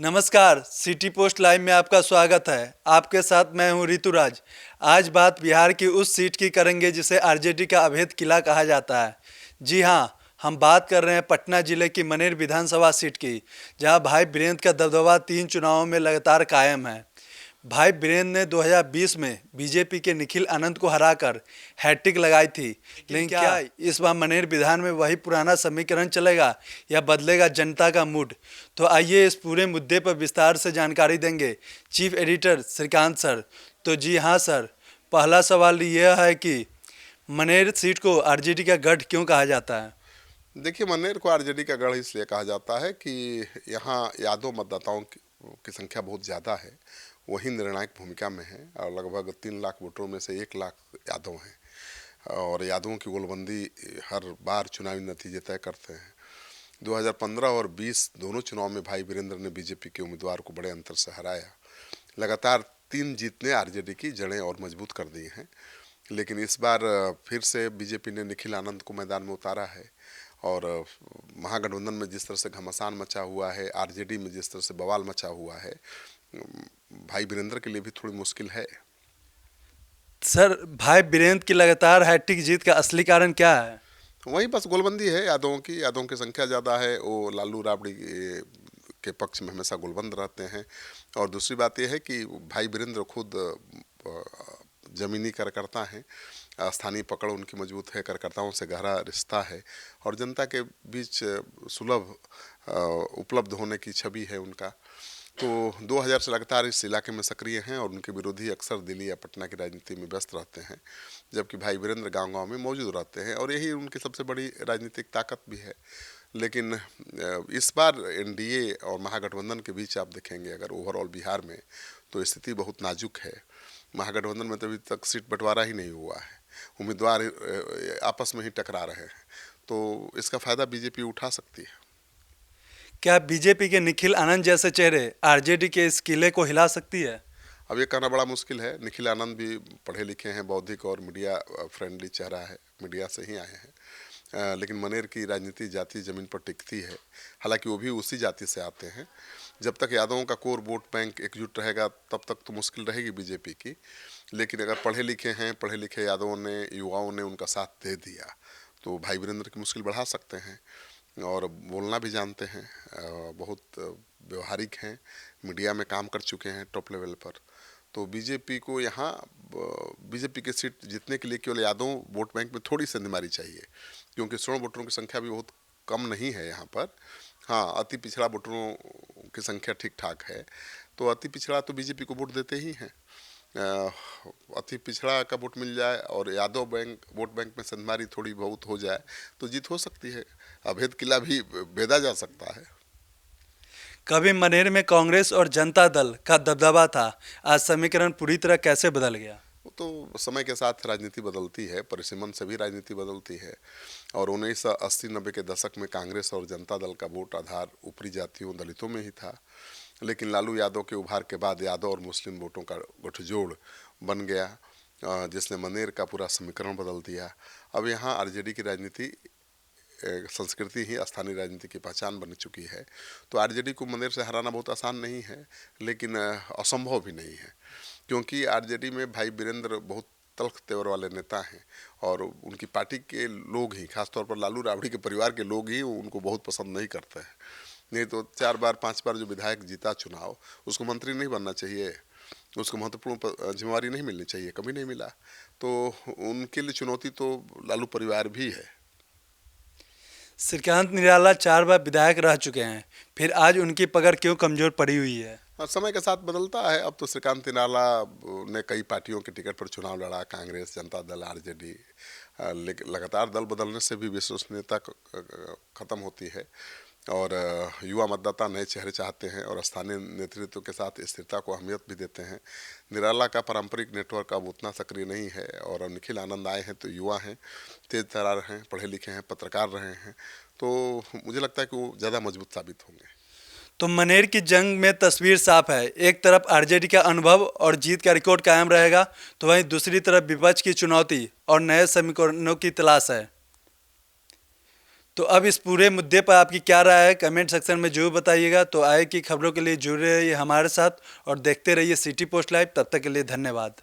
नमस्कार, city post live में आपका स्वागत है। आपके साथ मैं हूं ऋतुराज। आज बात बिहार की उस सीट की करेंगे जिसे आरजेडी का अभेद किला कहा जाता है। जी हां, हम बात कर रहे हैं पटना जिले की मनेर विधानसभा सीट की, जहां भाई वीरेंद्र का दबदबा 3 चुनावों में लगातार कायम है। भाई वीरेंद्र ने 2020 में बीजेपी के निखिल आनंद को हराकर हैट्रिक लगाई थी, लेकिन क्या इस बार मनेर विधान में वही पुराना समीकरण चलेगा या बदलेगा जनता का मूड? तो आइए इस पूरे मुद्दे पर विस्तार से जानकारी देंगे चीफ एडिटर श्रीकांत सर। तो जी हाँ सर, पहला सवाल यह है कि मनेर सीट को आरजेडी का गढ़ क्यों कहा जाता है? देखिए, मनेर को आरजेडी का गढ़ इसलिए कहा जाता है कि यहाँ यादव मतदाताओं की संख्या बहुत ज़्यादा है। वही निर्णायक भूमिका में है और लगभग 3 लाख वोटरों में से 1 लाख यादव हैं और यादवों की गोलबंदी हर बार चुनावी नतीजे तय करते हैं। 2015 और 20 दोनों चुनाव में भाई वीरेंद्र ने बीजेपी के उम्मीदवार को बड़े अंतर से हराया। लगातार 3 जीत ने आरजेडी की जड़ें और मजबूत कर दी हैं, लेकिन इस बार फिर से बीजेपी ने निखिल आनंद को मैदान में उतारा है और महागठबंधन में जिस तरह से घमासान मचा हुआ है, आरजेडी में जिस तरह से बवाल मचा हुआ है, भाई वीरेंद्र के लिए भी थोड़ी मुश्किल है। सर, भाई वीरेंद्र की लगातार हैट्रिक जीत का असली कारण क्या है? वही बस गोलबंदी है यादवों की संख्या ज़्यादा है। वो लालू राबड़ी के पक्ष में हमेशा गोलबंद रहते हैं। और दूसरी बात यह है कि भाई वीरेंद्र खुद जमीनी कार्यकर्ता हैं। स्थानीय पकड़ उनकी मजबूत है, कार्यकर्ताओं से गहरा रिश्ता है और जनता के बीच सुलभ उपलब्ध होने की छवि है उनका। तो 2000 से लगातार इस इलाके में सक्रिय हैं और उनके विरोधी अक्सर दिल्ली या पटना की राजनीति में व्यस्त रहते हैं, जबकि भाई वीरेंद्र गांव-गांव में मौजूद रहते हैं और यही उनकी सबसे बड़ी राजनीतिक ताकत भी है। लेकिन इस बार एनडीए और महागठबंधन के बीच आप देखेंगे अगर ओवरऑल बिहार में, तो स्थिति बहुत नाजुक है। महागठबंधन में तो अभी तक सीट बंटवारा ही नहीं हुआ है, उम्मीदवार आपस में ही टकरा रहे हैं, तो इसका फ़ायदा बीजेपी उठा सकती है। क्या बीजेपी के निखिल आनंद जैसे चेहरे आरजेडी के इस किले को हिला सकती है? अब ये कहना बड़ा मुश्किल है। निखिल आनंद भी पढ़े लिखे हैं, बौद्धिक और मीडिया फ्रेंडली चेहरा है, मीडिया से ही आए हैं। लेकिन मनेर की राजनीति जाति ज़मीन पर टिकती है, हालांकि वो भी उसी जाति से आते हैं। जब तक यादवों का कोर वोट बैंक एकजुट रहेगा तब तक तो मुश्किल रहेगी बीजेपी की। लेकिन अगर पढ़े लिखे हैं, पढ़े लिखे यादवों ने, युवाओं ने उनका साथ दे दिया तो भाई वीरेंद्र की मुश्किल बढ़ा सकते हैं। और बोलना भी जानते हैं, बहुत व्यवहारिक हैं, मीडिया में काम कर चुके हैं टॉप लेवल पर। तो बीजेपी को यहाँ बीजेपी की सीट जीतने के लिए केवल यादव वोट बैंक में थोड़ी संधि चाहिए, क्योंकि स्वर्ण वोटरों की संख्या भी बहुत कम नहीं है यहाँ पर। हाँ, अति पिछड़ा वोटरों की संख्या ठीक ठाक है, तो अति पिछड़ा तो बीजेपी को वोट देते ही हैं। अति पिछड़ा का वोट मिल जाए और यादव वोट बैंक में संधमारी थोड़ी बहुत हो जाए तो जीत हो सकती है। अभेद किला भी भेदा जा सकता है। कभी मनेर में कांग्रेस और जनता दल का दबदबा था, आज समीकरण पूरी तरह कैसे बदल गया? वो तो समय के साथ राजनीति बदलती है, परिसीमन से भी राजनीति बदलती है। और 1980-90 के दशक में कांग्रेस और जनता दल का वोट आधार ऊपरी जातियों दलितों में ही था, लेकिन लालू यादव के उभार के बाद यादव और मुस्लिम वोटों का गठजोड़ बन गया, जिसने मनेर का पूरा समीकरण बदल दिया। अब यहाँ आरजेडी की राजनीति संस्कृति ही स्थानीय राजनीति की पहचान बन चुकी है। तो आरजेडी को मनेर से हराना बहुत आसान नहीं है, लेकिन असंभव भी नहीं है, क्योंकि आरजेडी में भाई वीरेंद्र बहुत तल्ख तेवर वाले नेता हैं और उनकी पार्टी के लोग ही, खासतौर पर लालू राबड़ी के परिवार के लोग ही उनको बहुत पसंद नहीं करते हैं। नहीं तो 4 बार 5 बार जो विधायक जीता चुनाव, उसको मंत्री नहीं बनना चाहिए, उसको महत्वपूर्ण जिम्मेवारी नहीं मिलनी चाहिए, कभी नहीं मिला। तो उनके लिए चुनौती तो लालू परिवार भी है। श्रीकांत निराला 4 बार विधायक रह चुके हैं, फिर आज उनकी पकड़ क्यों कमजोर पड़ी हुई है? हाँ, समय के साथ बदलता है। अब तो श्रीकांत निराला ने कई पार्टियों के टिकट पर चुनाव लड़ा, कांग्रेस, जनता दल, आरजेडी। लेकिन लगातार दल बदलने से भी विश्वसनीयता खत्म होती है और युवा मतदाता नए चेहरे चाहते हैं और स्थानीय नेतृत्व के साथ स्थिरता को अहमियत भी देते हैं। निराला का पारंपरिक नेटवर्क अब उतना सक्रिय नहीं है और निखिल आनंद आए हैं तो युवा हैं, तेज तर्रार हैं, पढ़े लिखे हैं, पत्रकार रहे हैं, तो मुझे लगता है कि वो ज़्यादा मजबूत साबित होंगे। तो मनेर की जंग में तस्वीर साफ है, एक तरफ आरजेडी का अनुभव और जीत का रिकॉर्ड कायम रहेगा, तो वहीं दूसरी तरफ विपक्ष की चुनौती और नए समीकरणों की तलाश है। तो अब इस पूरे मुद्दे पर आपकी क्या राय है, कमेंट सेक्शन में जरूर बताइएगा। तो आए की खबरों के लिए जुड़े रहिए हमारे साथ और देखते रहिए सिटी पोस्ट लाइव। तब तक के लिए धन्यवाद।